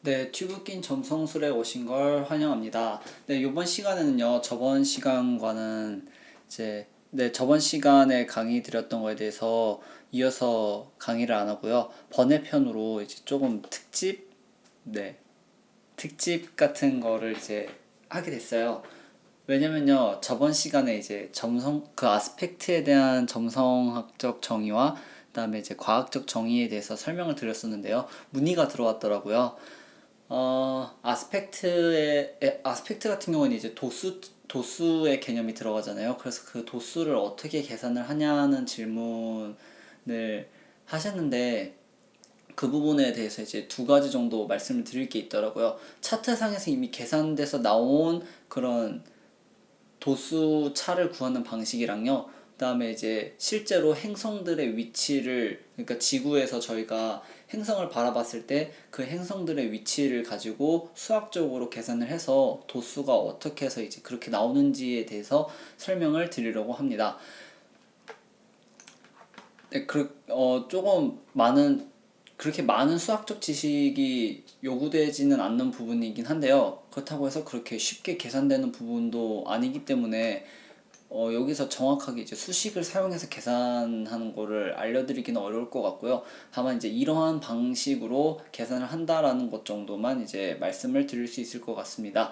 네, 튜브낀 점성술에 오신 걸 환영합니다. 네, 이번 시간에는요, 저번 시간과는 저번 시간에 강의 드렸던 거에 대해서 이어서 강의를 안 하고요. 번외편으로 이제 조금 네, 특집 같은 거를 이제 하게 됐어요. 왜냐면요, 저번 시간에 이제 그 아스펙트에 대한 점성학적 정의와 그다음에 이제 과학적 정의에 대해서 설명을 드렸었는데요. 문의가 들어왔더라고요. 아스펙트 같은 경우는 이제 도수의 개념이 들어가잖아요. 그래서 그 도수를 어떻게 계산을 하냐는 질문을 하셨는데, 그 부분에 대해서 이제 두 가지 정도 말씀을 드릴 게 있더라고요. 차트상에서 이미 계산돼서 나온 그런 도수 차를 구하는 방식이랑요. 그다음에 이제 실제로 행성들의 위치를, 그러니까 지구에서 저희가 행성을 바라봤을 때 그 행성들의 위치를 가지고 수학적으로 계산을 해서 도수가 어떻게 해서 이제 그렇게 나오는지에 대해서 설명을 드리려고 합니다. 네, 조금 그렇게 많은 수학적 지식이 요구되지는 않는 부분이긴 한데요. 그렇다고 해서 그렇게 쉽게 계산되는 부분도 아니기 때문에 여기서 정확하게 이제 수식을 사용해서 계산하는 거를 알려드리기는 어려울 것 같고요. 다만 이제 이러한 방식으로 계산을 한다라는 것 정도만 이제 말씀을 드릴 수 있을 것 같습니다.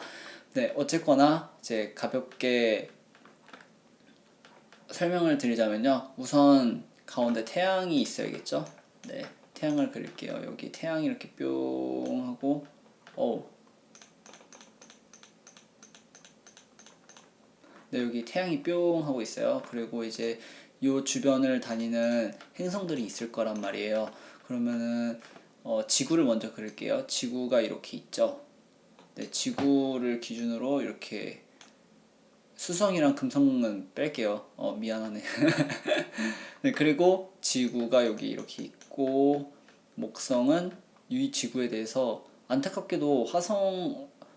네, 어쨌거나 이제 가볍게 설명을 드리자면요. 우선 가운데 태양이 있어야겠죠? 네, 태양을 그릴게요. 여기 태양이 이렇게 뿅 하고, 어 네, 여기 태양이 뿅 하고 있어요. 그리고 이제 요 주변을 다니는 행성들이 있을 거란 말이에요. 그러면은 지구를 먼저 그릴게요. 지구가 이렇게 있죠. 네, 지구를 기준으로 이렇게 수성이랑 금성은 뺄게요. 미안하네. 네, 그리고 지구가 여기 이렇게 있고, 목성은 이 지구에 대해서 안타깝게도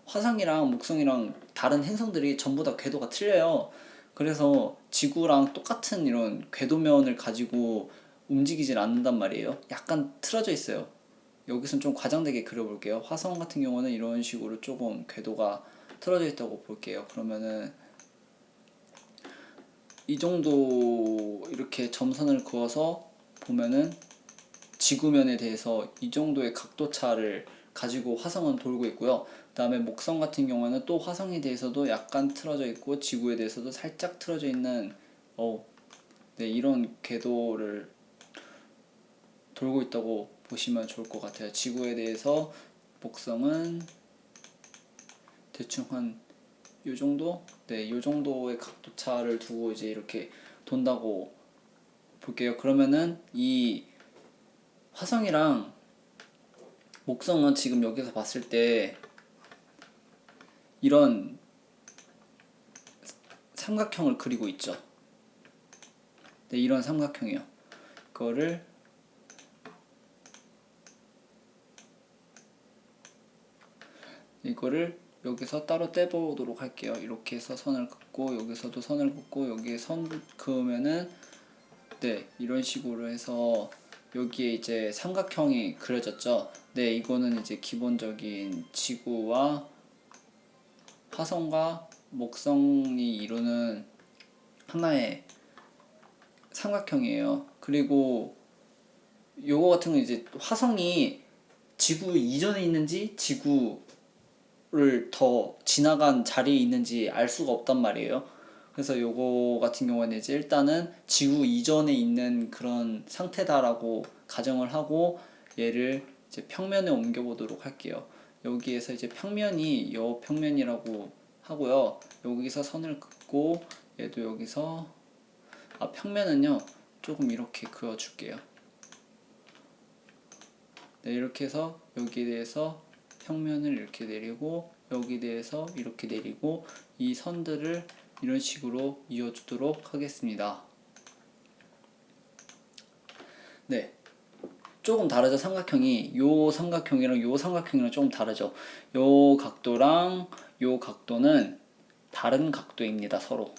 화성이랑 목성이랑 다른 행성들이 전부 다 궤도가 틀려요. 그래서 지구랑 똑같은 이런 궤도면을 가지고 움직이질 않는단 말이에요. 약간 틀어져 있어요. 여기선 좀 과장되게 그려볼게요. 화성 같은 경우는 이런 식으로 조금 궤도가 틀어져 있다고 볼게요. 그러면은 이 정도 이렇게 점선을 그어서 보면은 지구면에 대해서 이 정도의 각도 차를 가지고 화성은 돌고 있고요. 그 다음에 목성 같은 경우는 또 화성에 대해서도 약간 틀어져 있고 지구에 대해서도 살짝 틀어져 있는 어, 네, 이런 궤도를 돌고 있다고 보시면 좋을 것 같아요. 지구에 대해서 목성은 대충 한 요 정도? 네, 요 정도의 각도 차를 두고 이제 이렇게 돈다고 볼게요. 그러면은 이 화성이랑 목성은 지금 여기서 봤을 때 이런 삼각형을 그리고 있죠. 네, 이런 삼각형이요. 이거를 이거를 여기서 따로 떼보도록 할게요. 이렇게 해서 선을 긋고 여기서도 선을 긋고 여기에 선 그으면은 네, 이런 식으로 해서 여기에 이제 삼각형이 그려졌죠. 네, 이거는 이제 기본적인 지구와 화성과 목성이 이루는 하나의 삼각형이에요. 그리고 요거 같은 건 이제 화성이 지구 이전에 있는지 지구를 더 지나간 자리에 있는지 알 수가 없단 말이에요. 그래서 요거 같은 경우는 이제 일단은 지구 이전에 있는 그런 상태다라고 가정을 하고 얘를 이제 평면에 옮겨 보도록 할게요. 여기에서 이제 평면이 요 평면이라고 하고요. 여기서 선을 긋고 얘도 여기서 평면은요 조금 이렇게 그어 줄게요. 네, 이렇게 해서 여기에 대해서 평면을 이렇게 내리고 여기에 대해서 이렇게 내리고 이 선들을 이런 식으로 이어주도록 하겠습니다. 네, 조금 다르죠. 삼각형이 요 삼각형이랑 요 삼각형이랑 조금 다르죠. 요 각도랑 요 각도는 다른 각도입니다. 서로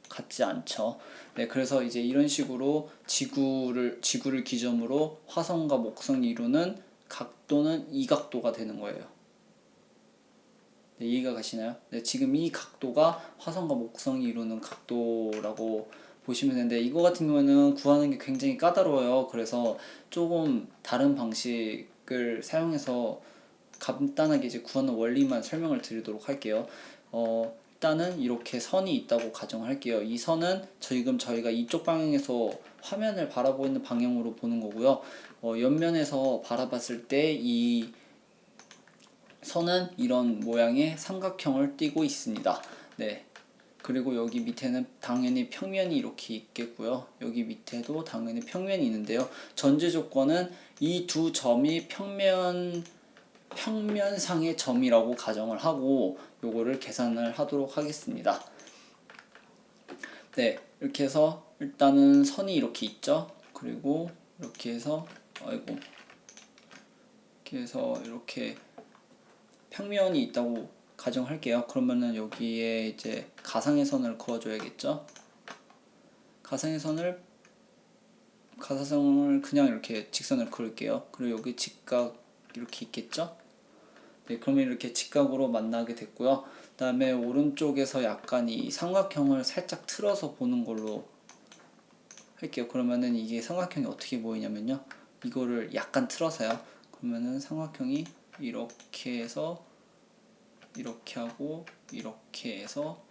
같지 않죠. 네, 그래서 이제 이런 식으로 지구를 기점으로 화성과 목성이 이루는 각도는 이 각도가 되는 거예요. 네, 이해가 가시나요? 네, 지금 이 각도가 화성과 목성이 이루는 각도라고 보시면 되는데, 이거 같은 경우는 구하는 게 굉장히 까다로워요. 그래서 조금 다른 방식을 사용해서 간단하게 이제 구하는 원리만 설명을 드리도록 할게요. 일단은 이렇게 선이 있다고 가정할게요. 이 선은 지금 저희가 이쪽 방향에서 화면을 바라보고 있는 방향으로 보는 거고요. 옆면에서 바라봤을 때 이 선은 이런 모양의 삼각형을 띠고 있습니다. 네. 그리고 여기 밑에는 당연히 평면이 이렇게 있겠고요. 여기 밑에도 당연히 평면이 있는데요. 전제 조건은 이 두 점이 평면상의 점이라고 가정을 하고 요거를 계산을 하도록 하겠습니다. 네, 이렇게 해서 일단은 선이 이렇게 있죠. 그리고 이렇게 해서 이렇게 평면이 있다고 가정할게요. 그러면은 여기에 이제 가상의 선을 그어줘야겠죠. 가상의 선을 그냥 이렇게 직선을 그을게요. 그리고 여기 직각 이렇게 있겠죠. 네, 그러면 이렇게 직각으로 만나게 됐고요. 그 다음에 오른쪽에서 약간 이 삼각형을 살짝 틀어서 보는 걸로 할게요. 그러면은 이게 삼각형이 어떻게 보이냐면요. 이거를 약간 틀어서요. 그러면은 삼각형이 이렇게 해서 이렇게 하고 이렇게 해서,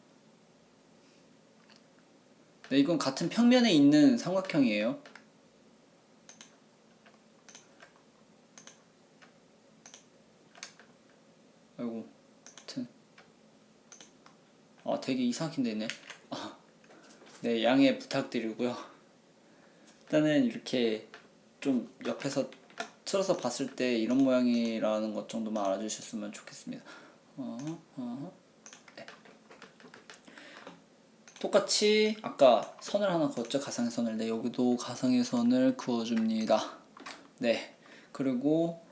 네, 이건 같은 평면에 있는 삼각형이에요. 아이고, 하여튼 되게 이상하게 되네. 네, 양해 부탁드리고요. 일단은 이렇게 좀 옆에서 틀어서 봤을 때 이런 모양이라는 것 정도만 알아주셨으면 좋겠습니다. 네. 똑같이 아까 선을 하나 그었죠. 가상의 선을. 네, 여기도 가상의 선을 그어줍니다. 네, 그리고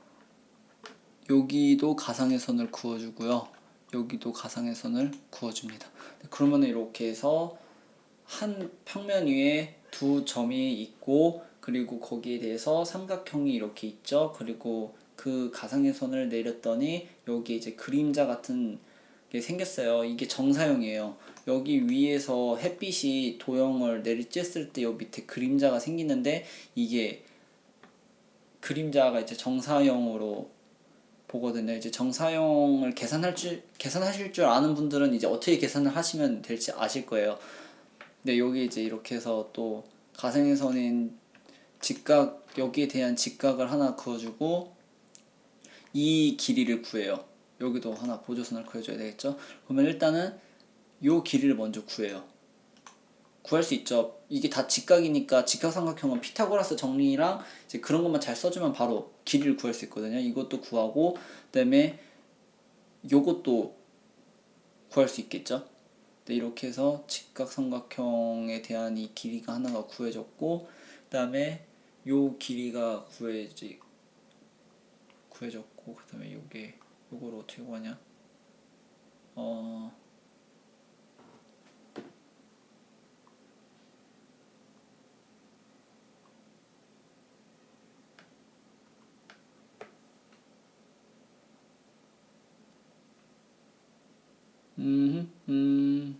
여기도 가상의 선을 그어주고요. 여기도 가상의 선을 그어줍니다. 네, 그러면 이렇게 해서 한 평면 위에 두 점이 있고, 그리고 거기에 대해서 삼각형이 이렇게 있죠. 그리고 그 가상의 선을 내렸더니 여기 이제 그림자 같은 게 생겼어요. 이게 정사형이에요. 여기 위에서 햇빛이 도형을 내리쬐을 때 여기 밑에 그림자가 생기는데, 이게 그림자가 이제 정사형으로 보거든요. 이제 정사형을 계산하실 줄 아는 분들은 이제 어떻게 계산을 하시면 될지 아실 거예요. 근데 여기 이제 이렇게 해서 또 가상의 선인 직각, 여기에 대한 직각을 하나 그어주고 이 길이를 구해요. 여기도 하나 보조선을 그려줘야 되겠죠. 그러면 일단은 요 길이를 먼저 구해요. 구할 수 있죠. 이게 다 직각이니까 직각삼각형은 피타고라스 정리랑 이제 그런 것만 잘 써주면 바로 길이를 구할 수 있거든요. 이것도 구하고, 그다음에 요것도 구할 수 있겠죠. 네, 이렇게 해서 직각삼각형에 대한 이 길이가 하나가 구해졌고, 그다음에 요 길이가 구해졌고, 그다음에 요거를 어떻게 구하냐? 어 음, 음.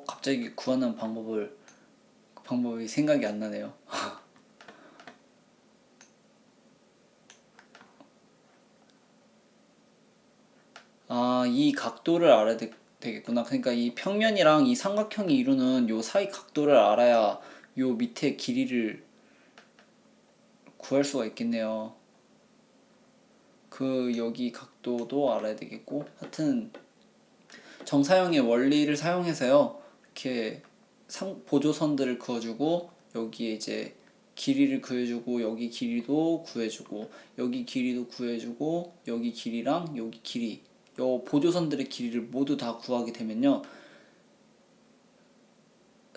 갑자기 구하는 방법이 생각이 안 나네요. 이 각도를 알아야 되겠구나. 그러니까 이 평면이랑 이 삼각형이 이루는 요 사이 각도를 알아야 요 밑에 길이를 구할 수가 있겠네요. 여기 각도도 알아야 되겠고, 하여튼 정사형의 원리를 사용해서요, 이렇게 보조선들을 그어주고 여기에 이제 길이를 구해주고, 여기 길이도 구해주고, 여기 길이도 구해주고, 여기 길이랑 여기 길이, 요 보조선들의 길이를 모두 다 구하게 되면요,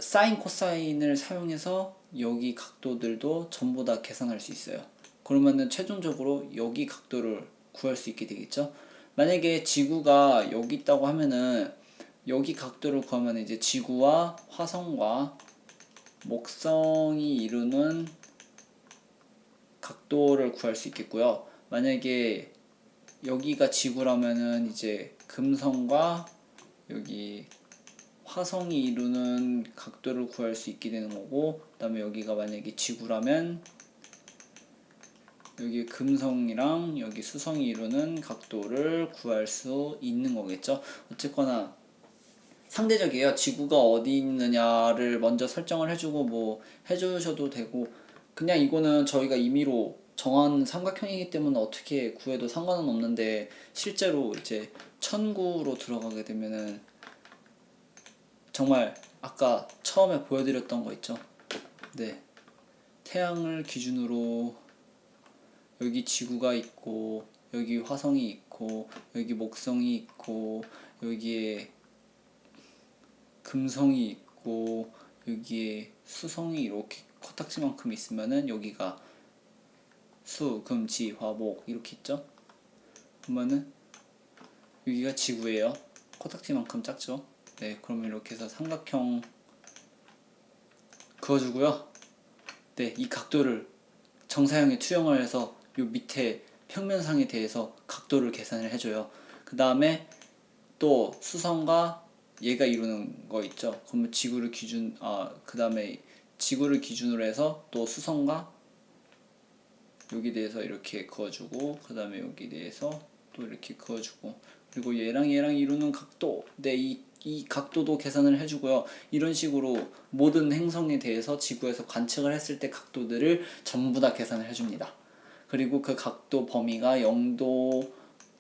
사인 코사인을 사용해서 여기 각도들도 전부 다 계산할 수 있어요. 그러면은 최종적으로 여기 각도를 구할 수 있게 되겠죠. 만약에 지구가 여기 있다고 하면은 여기 각도를 구하면 이제 지구와 화성과 목성이 이루는 각도를 구할 수 있겠고요. 만약에 여기가 지구라면은 이제 금성과 여기 화성이 이루는 각도를 구할 수 있게 되는 거고, 그 다음에 여기가 만약에 지구라면 여기 금성이랑 여기 수성이 이루는 각도를 구할 수 있는 거겠죠. 어쨌거나 상대적이에요. 지구가 어디 있느냐를 먼저 설정을 해주고 뭐 해주셔도 되고, 그냥 이거는 저희가 임의로 정한 삼각형이기 때문에 어떻게 구해도 상관은 없는데, 실제로 이제 천구로 들어가게 되면은 정말 아까 처음에 보여드렸던 거 있죠. 네, 태양을 기준으로 여기 지구가 있고 여기 화성이 있고 여기 목성이 있고 여기에 금성이 있고 여기에 수성이 이렇게 코딱지만큼 있으면은 여기가 수, 금, 지, 화, 목 이렇게 있죠. 그러면은 여기가 지구예요. 코딱지만큼 작죠. 네, 그러면 이렇게 해서 삼각형 그어주고요. 네, 이 각도를 정사형에 투영을 해서 요 밑에 평면상에 대해서 각도를 계산을 해줘요. 그 다음에 또 수성과 얘가 이루는 거 있죠. 그러면 그 다음에 지구를 기준으로 해서 또 수성과 여기 대해서 이렇게 그어주고, 그 다음에 여기 대해서 또 이렇게 그어주고, 그리고 얘랑 이루는 각도, 네, 이 각도도 계산을 해주고요. 이런 식으로 모든 행성에 대해서 지구에서 관측을 했을 때 각도들을 전부 다 계산을 해줍니다. 그리고 그 각도 범위가 0도,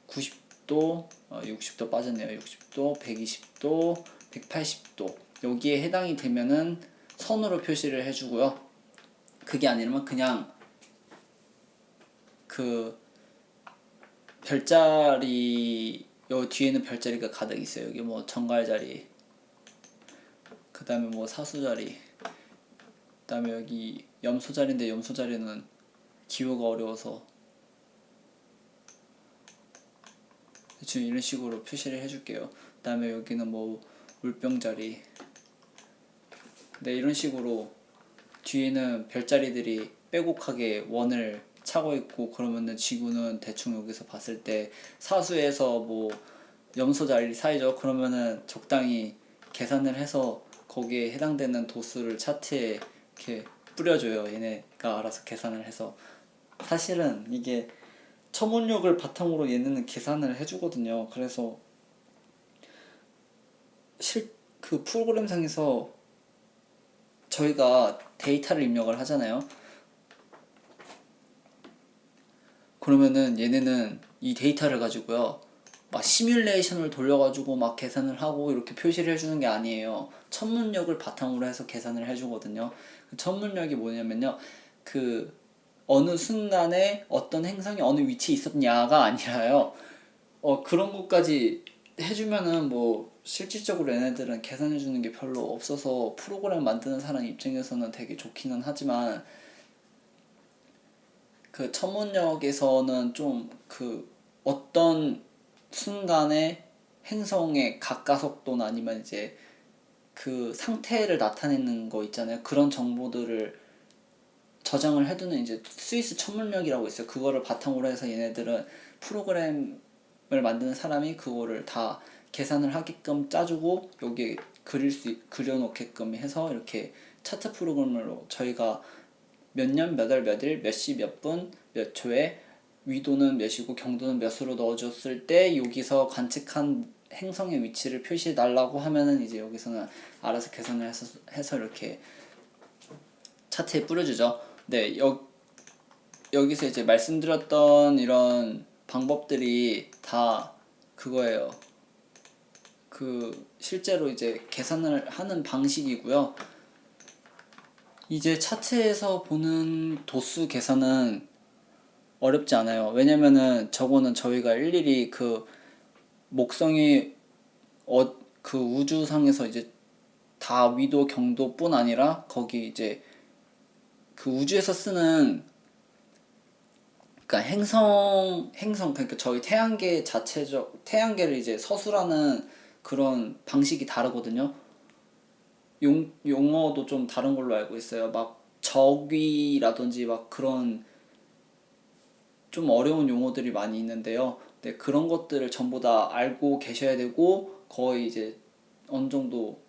90도, 60도 빠졌네요. 60도, 120도, 180도 여기에 해당이 되면은 선으로 표시를 해주고요. 그게 아니라면 그냥 그 별자리 요 뒤에는 별자리가 가득 있어요. 여기 뭐 정갈자리, 그 다음에 뭐 사수자리, 그 다음에 여기 염소자리인데 염소자리는 기호가 어려워서 대충 이런 식으로 표시를 해줄게요. 그 다음에 여기는 뭐 물병자리, 네, 이런 식으로 뒤에는 별자리들이 빼곡하게 원을 차고 있고, 그러면은 지구는 대충 여기서 봤을 때 사수에서 뭐 염소 자리 사이죠. 그러면은 적당히 계산을 해서 거기에 해당되는 도수를 차트에 이렇게 뿌려줘요. 얘네가 알아서 계산을 해서. 사실은 이게 천문력을 바탕으로 얘네는 계산을 해주거든요. 그래서 그 프로그램상에서 저희가 데이터를 입력을 하잖아요. 그러면은 얘네는 이 데이터를 가지고요, 막 시뮬레이션을 돌려가지고 막 계산을 하고 이렇게 표시를 해주는 게 아니에요. 천문력을 바탕으로 해서 계산을 해주거든요. 그 천문력이 뭐냐면요, 그 어느 순간에 어떤 행성이 어느 위치에 있었냐가 아니라요, 그런 것까지 해주면은 뭐 실질적으로 얘네들은 계산해주는 게 별로 없어서 프로그램 만드는 사람 입장에서는 되게 좋기는 하지만, 그 천문역에서는 좀 그 어떤 순간에 행성의 가까속도나 아니면 이제 그 상태를 나타내는 거 있잖아요. 그런 정보들을 저장을 해두는 이제 스위스 천문역이라고 있어요. 그거를 바탕으로 해서 얘네들은 프로그램을 만드는 사람이 그거를 다 계산을 하게끔 짜주고 여기에 그려놓게끔 해서 이렇게 차트 프로그램으로 저희가 몇 년, 몇 월, 몇 일, 몇 시, 몇 분, 몇 초에 위도는 몇이고 경도는 몇으로 넣어줬을 때 여기서 관측한 행성의 위치를 표시해 달라고 하면은 이제 여기서는 알아서 계산을 해서 이렇게 차트에 뿌려주죠. 네, 여기서 이제 말씀드렸던 이런 방법들이 다 그거예요. 그 실제로 이제 계산을 하는 방식이고요. 이제 차트에서 보는 도수 계산은 어렵지 않아요. 왜냐면은 저거는 저희가 일일이 그 목성이 그 우주상에서 이제 다 위도 경도뿐 아니라 거기 이제 그 우주에서 쓰는 그러니까 행성 그러니까 저희 태양계를 이제 서술하는 그런 방식이 다르거든요. 용어도 좀 다른 걸로 알고 있어요. 막 적위라든지 막 그런 좀 어려운 용어들이 많이 있는데요. 네, 그런 것들을 전부 다 알고 계셔야 되고 거의 이제 어느 정도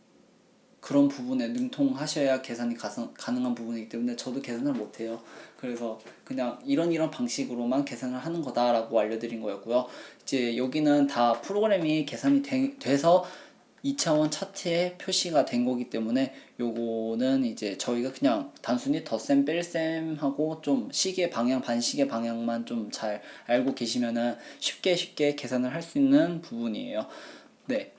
그런 부분에 능통하셔야 계산이 가능한 부분이기 때문에 저도 계산을 못해요. 그래서 그냥 이런 방식으로만 계산을 하는 거다라고 알려드린 거였고요. 이제 여기는 다 프로그램이 계산이 돼서 2차원 차트에 표시가 된 거기 때문에 요거는 이제 저희가 그냥 단순히 덧셈 뺄셈 하고 좀 시계 방향 반시계 방향만 좀 잘 알고 계시면은 쉽게 계산을 할 수 있는 부분이에요. 네.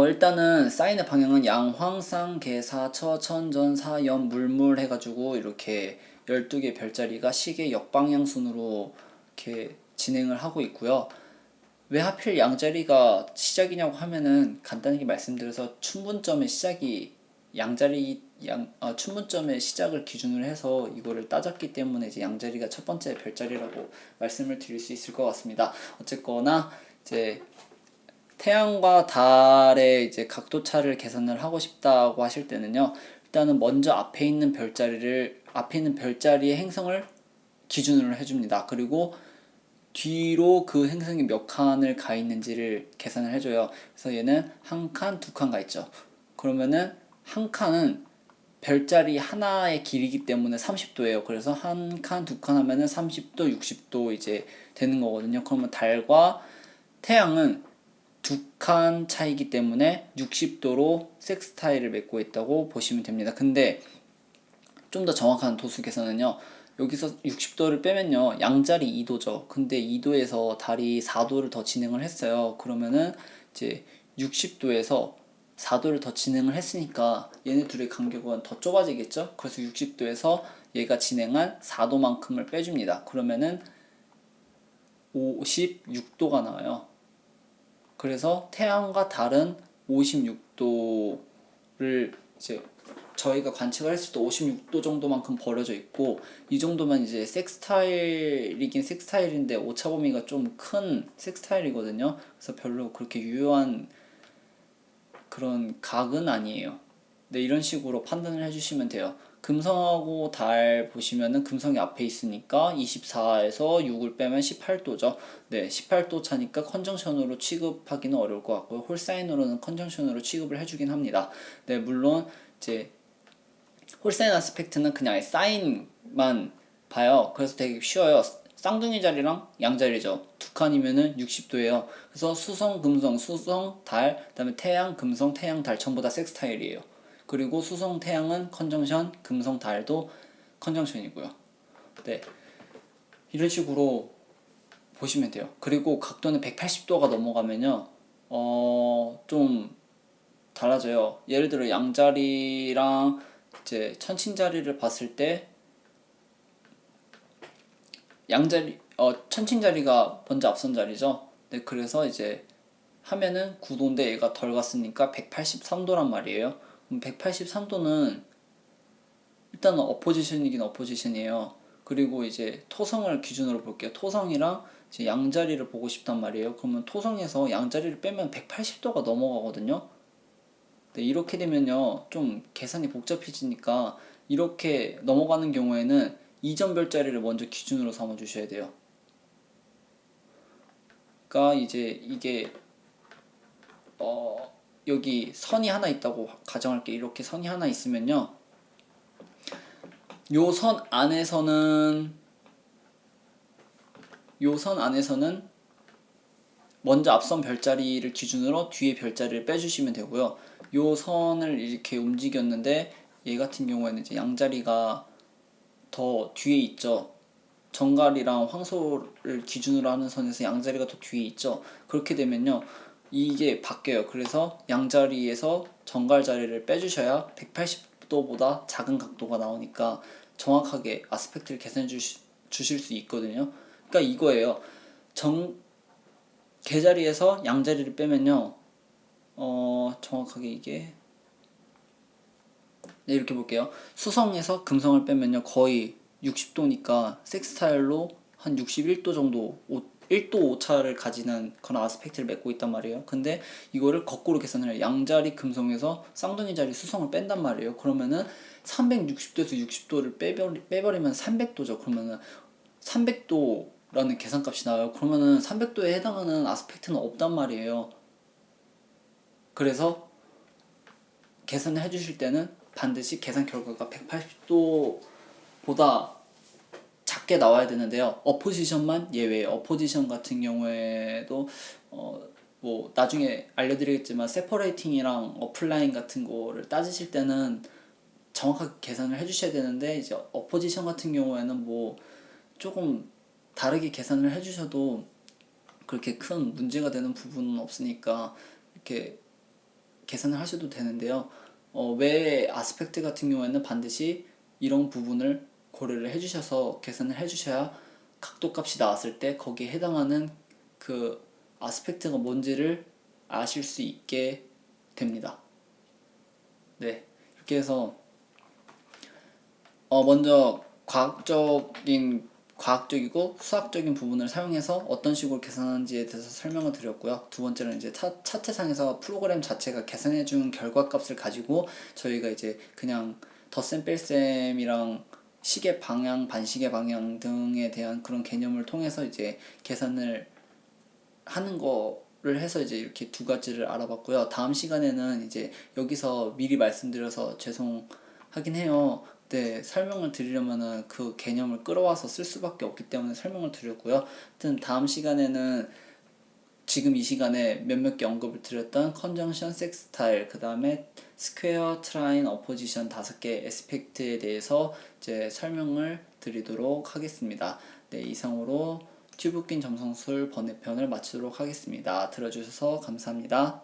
일단은 사인의 방향은 양황상 개사처 천전 사연 물물 해가지고 이렇게 12개 별자리가 시계 역방향 순으로 이렇게 진행을 하고 있고요. 왜 하필 양자리가 시작이냐고 하면은 간단하게 말씀드려서 춘분점의 시작이 춘분점의 시작을 기준으로 해서 이거를 따졌기 때문에 이제 양자리가 첫 번째 별자리라고 말씀을 드릴 수 있을 것 같습니다. 어쨌거나 이제 태양과 달의 이제 각도차를 계산을 하고 싶다고 하실 때는요. 일단은 먼저 앞에 있는 별자리의 행성을 기준으로 해줍니다. 그리고 뒤로 그 행성이 몇 칸을 가 있는지를 계산을 해줘요. 그래서 얘는 한 칸, 두 칸 가 있죠. 그러면은 한 칸은 별자리 하나의 길이기 때문에 30도예요. 그래서 한 칸, 두 칸 하면은 30도, 60도 이제 되는 거거든요. 그러면 달과 태양은 두 칸 차이기 때문에 60도로 섹스타일을 맺고 있다고 보시면 됩니다. 근데 좀 더 정확한 도수 계산은요. 여기서 60도를 빼면요. 양자리 2도죠. 근데 2도에서 달이 4도를 더 진행을 했어요. 그러면은 이제 60도에서 4도를 더 진행을 했으니까 얘네 둘의 간격은 더 좁아지겠죠? 그래서 60도에서 얘가 진행한 4도만큼을 빼줍니다. 그러면은 56도가 나와요. 그래서 태양과 달은 56도를 이제 저희가 관측을 했을 때 56도 정도만큼 벌어져 있고 이 정도면 이제 섹스타일이긴 섹스타일인데 오차 범위가 좀 큰 섹스타일이거든요. 그래서 별로 그렇게 유효한 그런 각은 아니에요. 네, 이런 식으로 판단을 해주시면 돼요. 금성하고 달 보시면은 금성이 앞에 있으니까 24에서 6을 빼면 18도죠. 네, 18도 차니까 컨정션으로 취급하기는 어려울 것 같고요. 홀사인으로는 컨정션으로 취급을 해주긴 합니다. 네, 물론 이제 홀사인 아스펙트는 그냥 사인만 봐요. 그래서 되게 쉬워요. 쌍둥이 자리랑 양자리죠. 두 칸이면은 60도예요. 그래서 수성, 금성, 수성, 달, 그다음에 태양, 금성, 태양, 달 전부 다 섹스타일이에요. 그리고 수성, 태양은 컨정션, 금성, 달도 컨정션이고요. 네, 이런 식으로 보시면 돼요. 그리고 각도는 180도가 넘어가면요, 좀 달라져요. 예를 들어 양자리랑 이제 천칭자리를 봤을 때 천칭자리가 먼저 앞선 자리죠. 네, 그래서 이제 하면은 9도인데 얘가 덜 갔으니까 183도란 말이에요. 183도는 일단은 어포지션이긴 어포지션이에요. 그리고 이제 토성을 기준으로 볼게요. 토성이랑 이제 양자리를 보고 싶단 말이에요. 그러면 토성에서 양자리를 빼면 180도가 넘어가거든요. 네, 이렇게 되면요, 좀 계산이 복잡해지니까 이렇게 넘어가는 경우에는 이전 별자리를 먼저 기준으로 삼아 주셔야 돼요. 그러니까 이제 이게 여기 선이 하나 있다고 가정할게. 이렇게 선이 하나 있으면요, 요 선 안에서는 먼저 앞선 별자리를 기준으로 뒤에 별자리를 빼주시면 되고요. 요 선을 이렇게 움직였는데 얘 같은 경우에는 이제 양자리가 더 뒤에 있죠. 정갈이랑 황소를 기준으로 하는 선에서 양자리가 더 뒤에 있죠. 그렇게 되면요, 이게 바뀌어요. 그래서 양자리에서 정갈 자리를 빼주셔야 180도보다 작은 각도가 나오니까 정확하게 아스펙트를 계산해 주실 수 있거든요. 그러니까 이거예요. 개자리에서 양자리를 빼면요, 정확하게 이게, 네, 이렇게 볼게요. 수성에서 금성을 빼면요, 거의 60도니까 섹스타일로 한 61도 정도 1도 오차를 가지는 그런 아스펙트를 맺고 있단 말이에요. 근데 이거를 거꾸로 계산을 해요. 양자리 금성에서 쌍둥이 자리 수성을 뺀단 말이에요. 그러면은 360도에서 60도를 빼버리면 300도죠. 그러면은 300도라는 계산값이 나와요. 그러면은 300도에 해당하는 아스펙트는 없단 말이에요. 그래서 계산을 해주실 때는 반드시 계산 결과가 180도보다 작게 나와야 되는데요. 어포지션만 예외예요. 어포지션 같은 경우에도 뭐 나중에 알려드리겠지만 세퍼레이팅이랑 어플라인 같은 거를 따지실 때는 정확하게 계산을 해주셔야 되는데, 이제 어포지션 같은 경우에는 뭐 조금 다르게 계산을 해주셔도 그렇게 큰 문제가 되는 부분은 없으니까 이렇게 계산을 하셔도 되는데요. 외 아스펙트 같은 경우에는 반드시 이런 부분을 고려를 해주셔서 계산을 해주셔야 각도 값이 나왔을 때 거기에 해당하는 그 아스펙트가 뭔지를 아실 수 있게 됩니다. 네, 이렇게 해서 먼저 과학적이고 수학적인 부분을 사용해서 어떤 식으로 계산하는지에 대해서 설명을 드렸고요. 두 번째는 이제 차트상에서 프로그램 자체가 계산해준 결과값을 가지고 저희가 이제 그냥 덧셈 뺄셈이랑 시계 방향, 반시계 방향 등에 대한 그런 개념을 통해서 이제 계산을 하는 거를 해서 이제 이렇게 두 가지를 알아봤고요. 다음 시간에는 이제 여기서 미리 말씀드려서 죄송하긴 해요. 네, 설명을 드리려면은 그 개념을 끌어와서 쓸 수밖에 없기 때문에 설명을 드렸고요. 하여튼 다음 시간에는 지금 이 시간에 몇몇 개 언급을 드렸던 컨정션, 섹스타일, 그 다음에 스퀘어, 트라인, 어포지션 5개 에스펙트에 대해서 이제 설명을 드리도록 하겠습니다. 네, 이상으로 튜브 낀 점성술 번외편을 마치도록 하겠습니다. 들어주셔서 감사합니다.